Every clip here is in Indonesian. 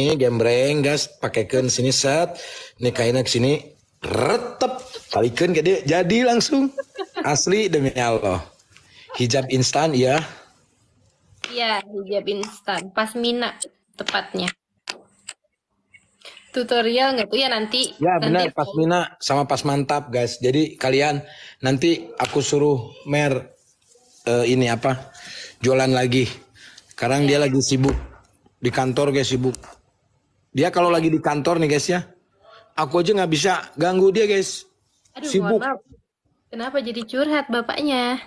Ini gembreng gas pakaikan sini set, ini kainnya ke sini retep talikan ke dia jadi langsung asli demi Allah. Hijab instan ya. Iya, hijab instan. Pasmina tepatnya. Tutorial nggak tuh ya nanti Ya nanti benar pas mina sama pas mantap guys. Jadi kalian nanti aku suruh ini apa jualan lagi. Sekarang dia ya. lagi sibuk di kantor guys sibuk. Dia kalau lagi di kantor nih guys ya, aku aja nggak bisa ganggu dia guys. Aduh, mohon Sibuk. maaf. Kenapa jadi curhat bapaknya?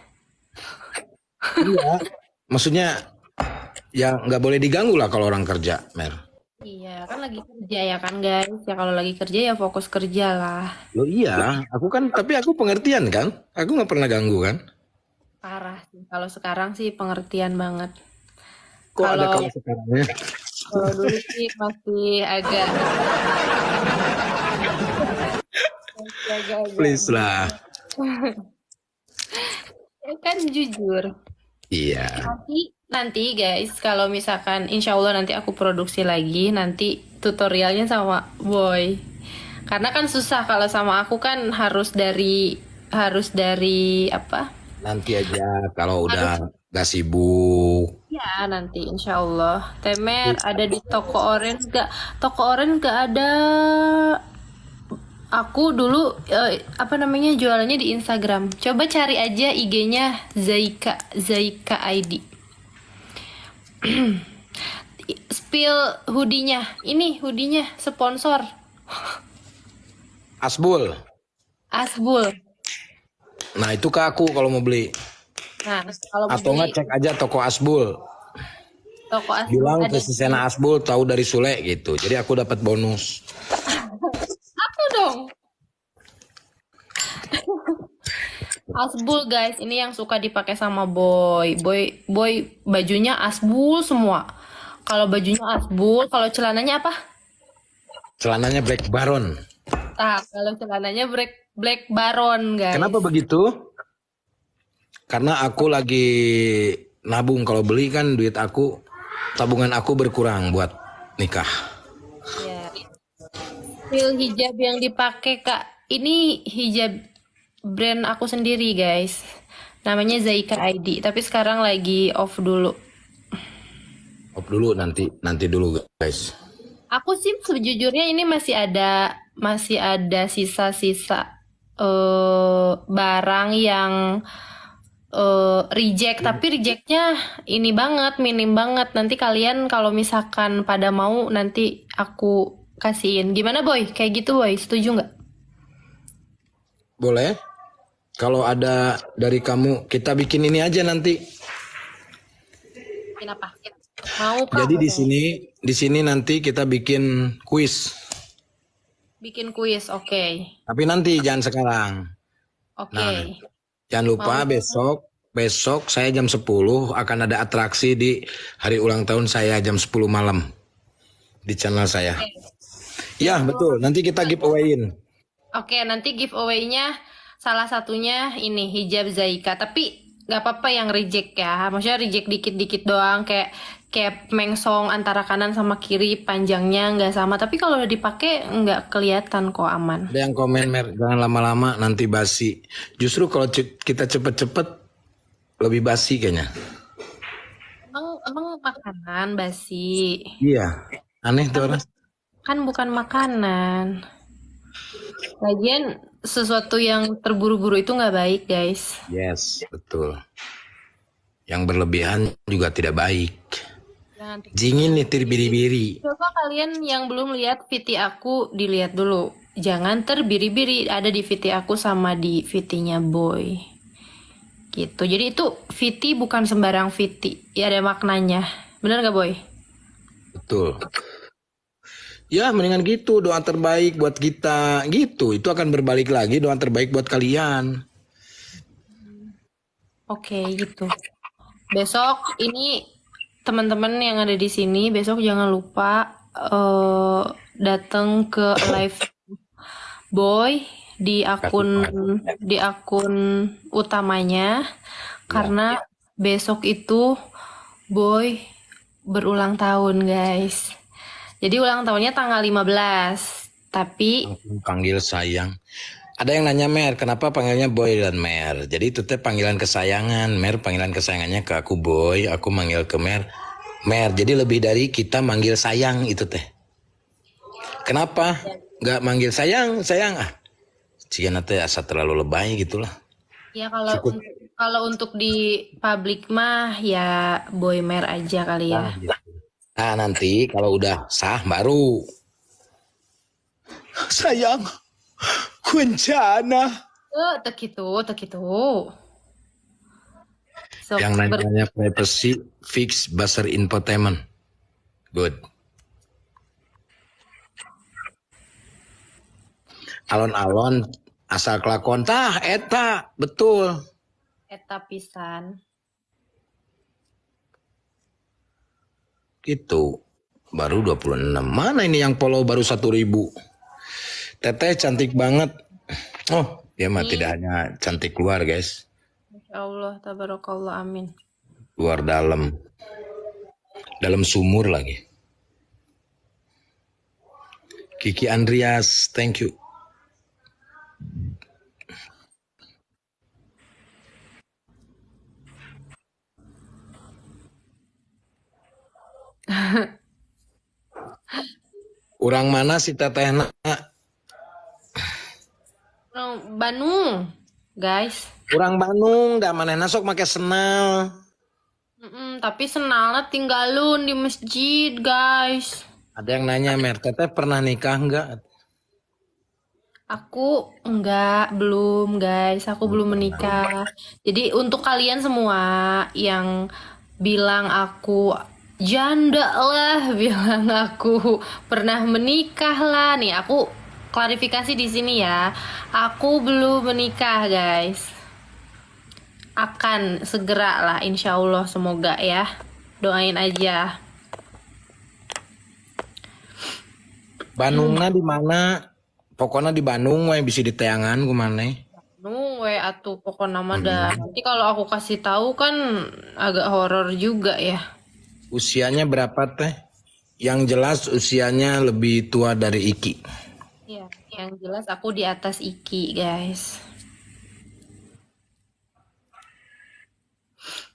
Iya. Maksudnya ya nggak boleh diganggu lah kalau orang kerja, Mer. Iya, kan lagi kerja ya kan guys. Ya kalau lagi kerja ya fokus kerja lah. Lo iya, aku kan tapi aku pengertian kan. Aku nggak pernah ganggu kan. Parah sih. Kalau sekarang sih pengertian banget. Kok ada Kalau kalau sekarang ya? kalau dulu sih masih agak-agak Please lah. ya kan jujur. Iya. Nanti guys, kalau misalkan insya Allah nanti aku produksi lagi, nanti tutorialnya sama Boy. Karena kan susah kalau sama aku kan harus dari apa? Nanti aja kalau Harus udah nggak sibuk. ya nanti insya Allah. Temer ada di toko orange gak? Toko orange gak ada. Aku dulu apa namanya jualannya di Instagram. Coba cari aja IG-nya Zaika ID. Spill hoodie-nya. Ini hoodie-nya sponsor Asbul. Asbul. Nah itu ke aku kalau mau beli. Nah, kalau mau Atau nggak beli cek aja toko Asbul. toko Asbul Bilang ada ke si di Sena Asbul tahu dari Sule gitu. Jadi aku dapat bonus. aku dong. Asbul guys, ini yang suka dipakai sama Boy. Boy bajunya Asbul semua. Kalau bajunya Asbul, kalau celananya apa? Celananya Black Baron. Nah, kalau celananya Black Baron Kenapa guys. begitu? Karena aku lagi nabung kalau beli kan duit aku tabungan aku berkurang buat nikah. Ya. Feel hijab yang dipakai Kak. Ini hijab brand aku sendiri guys. Namanya Zaika ID, tapi sekarang lagi off dulu. Op dulu nanti dulu guys. Aku sih sejujurnya ini masih ada sisa-sisa barang yang reject, tapi rejectnya ini banget, minim banget. Nanti kalian kalau misalkan pada mau nanti aku kasihin. Gimana Boy? Kayak gitu Boy, setuju nggak? Boleh? Kalau ada dari kamu kita bikin ini aja nanti. Bikin apa? Mau Kak? Jadi di sini nanti kita bikin kuis. Bikin kuis, oke. Tapi nanti jangan sekarang. Oke. Nah, jangan lupa Mau besok saya jam 10 akan ada atraksi di hari ulang tahun saya jam 10 malam di channel saya. Ya, betul. Nanti kita giveaway-in. Oke, nanti giveaway-nya salah satunya ini hijab Zaika. Tapi nggak apa-apa yang reject ya. Maksudnya reject dikit-dikit doang kayak mengsong antara kanan sama kiri panjangnya nggak sama. Tapi kalau udah dipakai nggak kelihatan kok aman. Ada yang komen, Mer, jangan lama-lama nanti basi. Justru kalau kita cepet-cepet lebih basi kayaknya. Emang makanan basi. Iya, aneh tuh orang. Kan bukan makanan. Lagian sesuatu yang terburu-buru itu nggak baik, guys. Yes, betul. Yang berlebihan juga tidak baik. Jangan Jingin nih biri-biri. Coba kalian yang belum lihat VT aku dilihat dulu. Jangan terbiri-biri ada di VT aku sama di VT-nya Boy. Gitu. Jadi itu VT bukan sembarang VT. Ya ada maknanya. Bener gak Boy? Betul. Ya, mendingan gitu doa terbaik buat kita gitu. Itu akan berbalik lagi doa terbaik buat kalian. Oke, gitu. Besok ini teman-teman yang ada di sini besok jangan lupa datang ke live Boy di akun utamanya karena besok itu Boy berulang tahun guys. Jadi ulang tahunnya tanggal 15. Tapi Panggil sayang. Ada yang nanya Mer, kenapa panggilnya Boy dan Mer? Jadi itu teh panggilan kesayangan. Mer panggilan kesayangannya ke aku Boy, aku manggil ke Mer. Mer, jadi lebih dari kita manggil sayang itu teh. Kenapa? Nggak manggil sayang, sayang ah. Jika teh asa terlalu lebay gitulah. ya kalau Cukup. kalau untuk di publik mah ya Boy Mer aja kali ya. Nah nanti kalau udah sah baru. Sayang, kuncana. Tak gitu, tak gitu. Sok Yang nanya privacy fix buzzer infotainment. Good. Alon-alon asal kelakon tah eta betul. eta pisan. Itu baru 26. Mana ini yang follow baru 1.000? Teteh cantik banget. Oh, dia mah tidak hanya cantik luar, guys. Masya Allah, tabarakallah, amin. Luar dalam. Dalam sumur lagi. Kiki Andreas, thank you. Urang mana si tetehna? Orang Bandung, guys. Urang Bandung, da manehna sok make senal. Tapi senalnya tinggalun di masjid, guys. Ada yang nanya, Mer, teteh pernah nikah enggak? Aku enggak, belum, guys. Aku belum menikah. Jadi untuk kalian semua yang bilang aku janda lah, bilang aku pernah menikah lah. Nih, aku klarifikasi di sini ya. Aku belum menikah, guys. Akan segera lah, insya Allah, semoga ya. Doain aja. Bandungna di mana? Pokoknya di Bandung we bisa diteangan ku maneh. We atuh pokoknya mah dah. Nanti kalau aku kasih tahu kan agak horor juga ya. Usianya berapa teh? Yang jelas usianya lebih tua dari Iki. Iya, yang jelas aku di atas Iki, guys.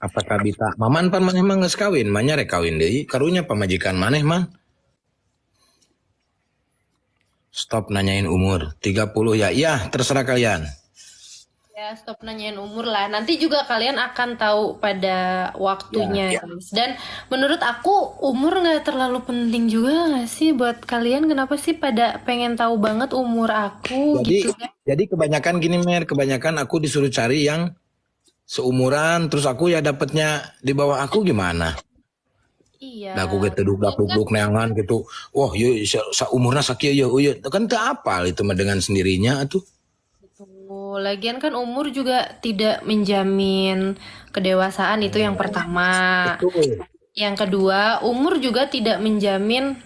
Apakah bisa? Maman pan maneh mah geus kawin, manya rek kawin deui. Karunya pamajikan maneh man. Stop nanyain umur. 30 ya. Iya, terserah kalian. Ya, stop nanyain umur lah. Nanti juga kalian akan tahu pada waktunya, Ya. guys. Dan menurut aku umur nggak terlalu penting juga nggak sih buat kalian? Kenapa sih pada pengen tahu banget umur aku Jadi gitu kan? jadi kebanyakan gini Mer, kebanyakan aku disuruh cari yang seumuran, terus aku ya dapetnya di bawah aku gimana? Iya. Nah, aku gitu duduk neangan gitu. Wah, yuk umurnya sakieu yeuh. Kan teu apal itu mah dengan sendirinya atuh. Tuh, lagian kan umur juga tidak menjamin kedewasaan itu yang pertama. Betul. Yang kedua, umur juga tidak menjamin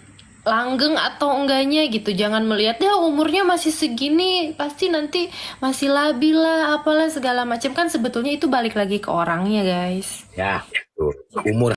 langgeng atau enggaknya gitu. Jangan melihat ya umurnya masih segini, pasti nanti masih labil lah, apalah segala macam kan sebetulnya itu balik lagi ke orangnya, guys. Ya, tuh. Umur